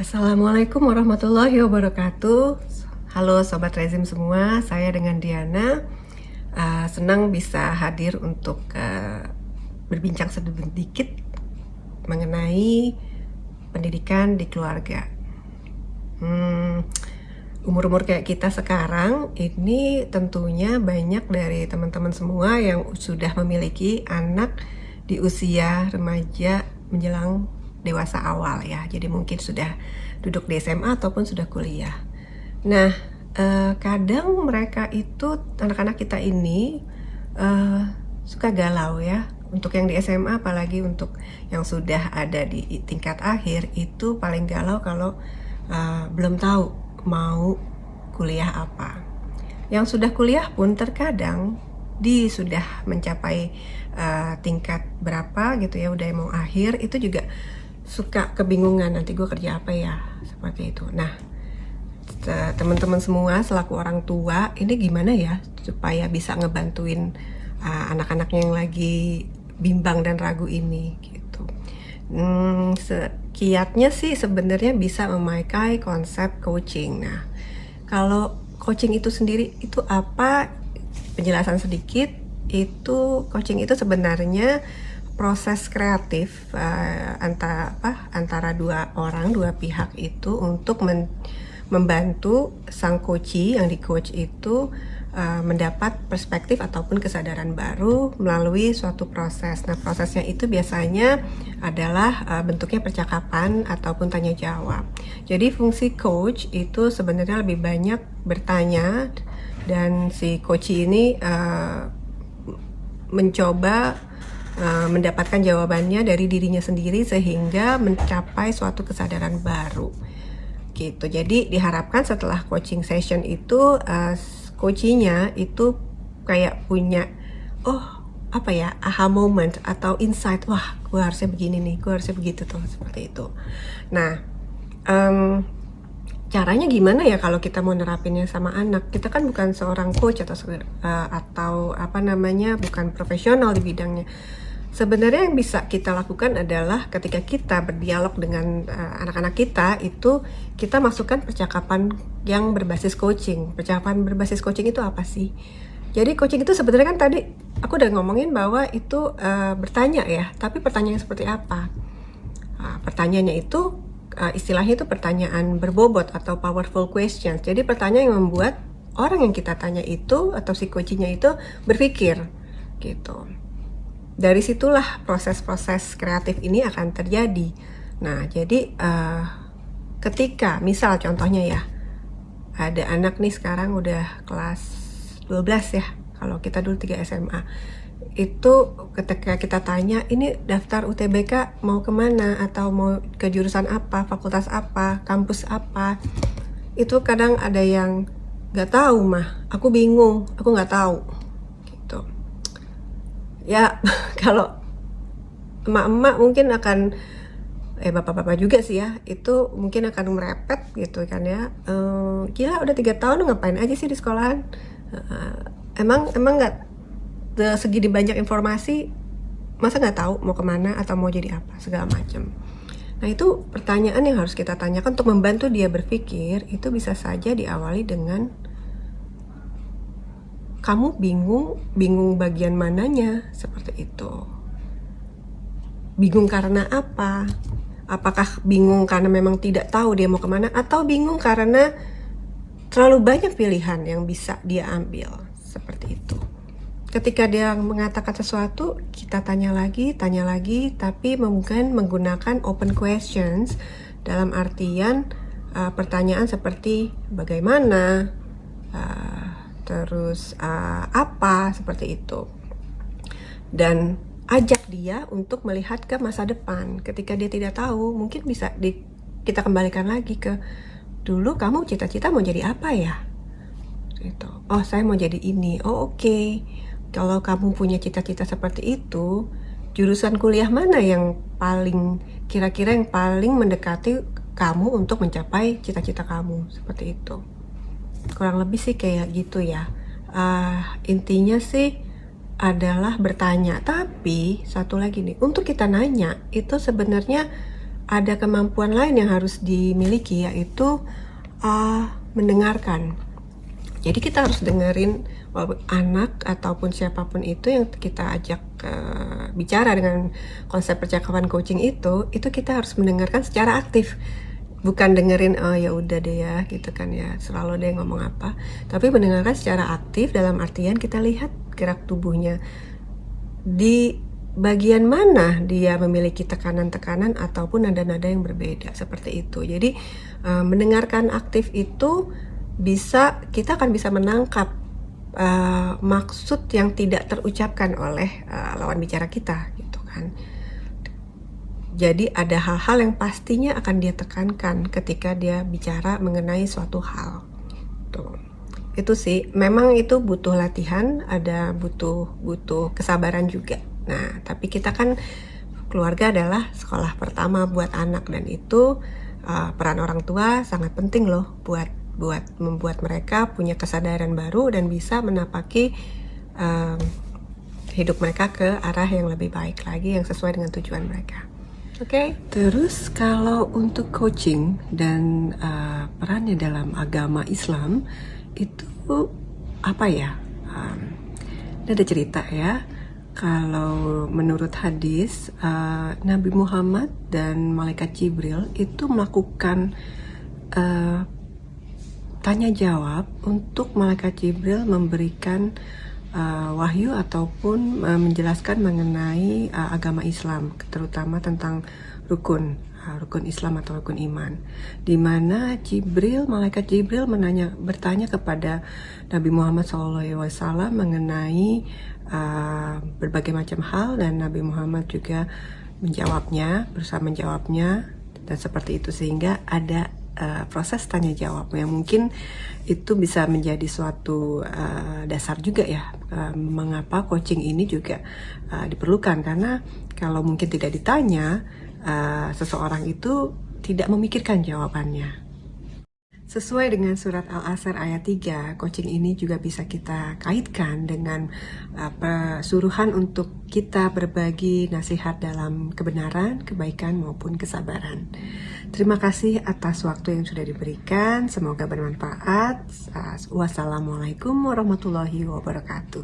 Assalamualaikum warahmatullahi wabarakatuh. Halo Sobat Rezim semua, saya dengan Diana. Senang bisa hadir untuk berbincang sedikit mengenai pendidikan di keluarga. Umur-umur kayak kita sekarang ini tentunya banyak dari teman-teman semua yang sudah memiliki anak di usia remaja menjelang dewasa awal ya. Jadi mungkin sudah duduk di SMA ataupun sudah kuliah. Nah, kadang mereka itu, anak-anak kita ini suka galau ya. Untuk yang di SMA, apalagi untuk yang sudah ada di tingkat akhir, itu paling galau kalau belum tahu mau kuliah apa. Yang sudah kuliah pun terkadang sudah mencapai tingkat berapa gitu ya, udah mau akhir, itu juga suka kebingungan, nanti gue kerja apa ya, seperti itu. Nah, teman-teman semua selaku orang tua, ini gimana ya supaya bisa ngebantuin anak-anaknya yang lagi bimbang dan ragu ini gitu. Kiatnya sih sebenarnya bisa memakai konsep coaching. Nah, kalau coaching itu sendiri itu apa? Penjelasan sedikit, itu coaching itu sebenarnya proses kreatif antara dua pihak itu untuk membantu sang coachee yang di coach itu mendapat perspektif ataupun kesadaran baru melalui suatu proses. Nah, prosesnya itu biasanya adalah bentuknya percakapan ataupun tanya jawab. Jadi fungsi coach itu sebenarnya lebih banyak bertanya, dan si coachee ini mencoba mendapatkan jawabannya dari dirinya sendiri sehingga mencapai suatu kesadaran baru gitu. Jadi diharapkan setelah coaching session itu coachingnya itu kayak punya aha moment atau insight, wah gue harusnya begini nih, gue harusnya begitu tuh, seperti itu. Nah, caranya gimana ya kalau kita mau nerapinnya sama anak? Kita kan bukan seorang coach atau bukan profesional di bidangnya. Sebenarnya yang bisa kita lakukan adalah ketika kita berdialog dengan anak-anak kita, itu kita masukkan percakapan yang berbasis coaching. Percakapan berbasis coaching itu apa sih? Jadi coaching itu sebenarnya kan tadi aku udah ngomongin bahwa itu bertanya ya, tapi pertanyaan seperti apa? Pertanyaannya itu istilahnya itu pertanyaan berbobot atau powerful questions. Jadi pertanyaan yang membuat orang yang kita tanya itu atau si coachingnya itu berpikir gitu. Dari situlah proses-proses kreatif ini akan terjadi. Nah, jadi ketika misal contohnya ya, ada anak nih sekarang udah kelas 12 ya, kalau kita dulu 3 SMA. Itu ketika kita tanya, ini daftar UTBK mau kemana, atau mau ke jurusan apa, fakultas apa, kampus apa, itu kadang ada yang gak tahu mah, aku bingung, aku gak tahu gitu ya. Kalau emak-emak mungkin akan bapak-bapak juga sih ya, itu mungkin akan merepet gitu kan ya. Gila udah 3 tahun ngapain aja sih di sekolahan, emang nggak segini banyak informasi, masa nggak tahu mau kemana atau mau jadi apa segala macam. Nah, itu pertanyaan yang harus kita tanyakan untuk membantu dia berpikir. Itu bisa saja diawali dengan, kamu bingung bagian mananya, seperti itu. Bingung karena apa? Apakah bingung karena memang tidak tahu dia mau kemana, atau bingung karena terlalu banyak pilihan yang bisa dia ambil, seperti itu. Ketika dia mengatakan sesuatu, kita tanya lagi, tapi mungkin menggunakan open questions, dalam artian pertanyaan seperti bagaimana, terus apa, seperti itu. Dan ajak dia untuk melihat ke masa depan. Ketika dia tidak tahu, mungkin bisa kita kembalikan lagi ke, dulu kamu cita-cita mau jadi apa ya? Gitu. Oh, saya mau jadi ini. Oh, oke. Kalau kamu punya cita-cita seperti itu, jurusan kuliah mana yang kira-kira yang paling mendekati kamu untuk mencapai cita-cita kamu? Seperti itu. Kurang lebih sih kayak gitu ya. Intinya sih adalah bertanya. Tapi satu lagi nih, untuk kita nanya itu sebenarnya ada kemampuan lain yang harus dimiliki, yaitu mendengarkan. Jadi kita harus dengerin walaupun anak ataupun siapapun itu yang kita ajak bicara dengan konsep percakapan coaching itu kita harus mendengarkan secara aktif. Bukan dengerin oh ya udah deh ya gitu kan ya, selalu deh ngomong apa, tapi mendengarkan secara aktif dalam artian kita lihat gerak tubuhnya, di bagian mana dia memiliki tekanan-tekanan ataupun nada-nada yang berbeda seperti itu. Jadi mendengarkan aktif itu kita akan bisa menangkap maksud yang tidak terucapkan oleh lawan bicara kita gitu kan. Jadi ada hal-hal yang pastinya akan dia tekankan ketika dia bicara mengenai suatu hal. Tuh. Itu sih, memang itu butuh latihan, butuh kesabaran juga. Nah, tapi kita kan keluarga adalah sekolah pertama buat anak, dan itu peran orang tua sangat penting loh buat membuat mereka punya kesadaran baru dan bisa menapaki hidup mereka ke arah yang lebih baik lagi, yang sesuai dengan tujuan mereka. Oke. Terus kalau untuk coaching dan perannya dalam agama Islam itu apa ya? Ini ada cerita ya. Kalau menurut hadis, Nabi Muhammad dan malaikat Jibril itu melakukan tanya jawab untuk malaikat Jibril memberikan wahyu ataupun menjelaskan mengenai agama Islam, terutama tentang rukun Islam atau rukun iman, di mana malaikat Jibril bertanya kepada Nabi Muhammad SAW mengenai berbagai macam hal, dan Nabi Muhammad juga berusaha menjawabnya, dan seperti itu, sehingga ada proses tanya jawab yang mungkin itu bisa menjadi suatu dasar juga ya, mengapa coaching ini juga diperlukan, karena kalau mungkin tidak ditanya, seseorang itu tidak memikirkan jawabannya. Sesuai dengan surat Al-Asr ayat 3, coaching ini juga bisa kita kaitkan dengan suruhan untuk kita berbagi nasihat dalam kebenaran, kebaikan maupun kesabaran. Terima kasih atas waktu yang sudah diberikan, semoga bermanfaat. Wassalamualaikum warahmatullahi wabarakatuh.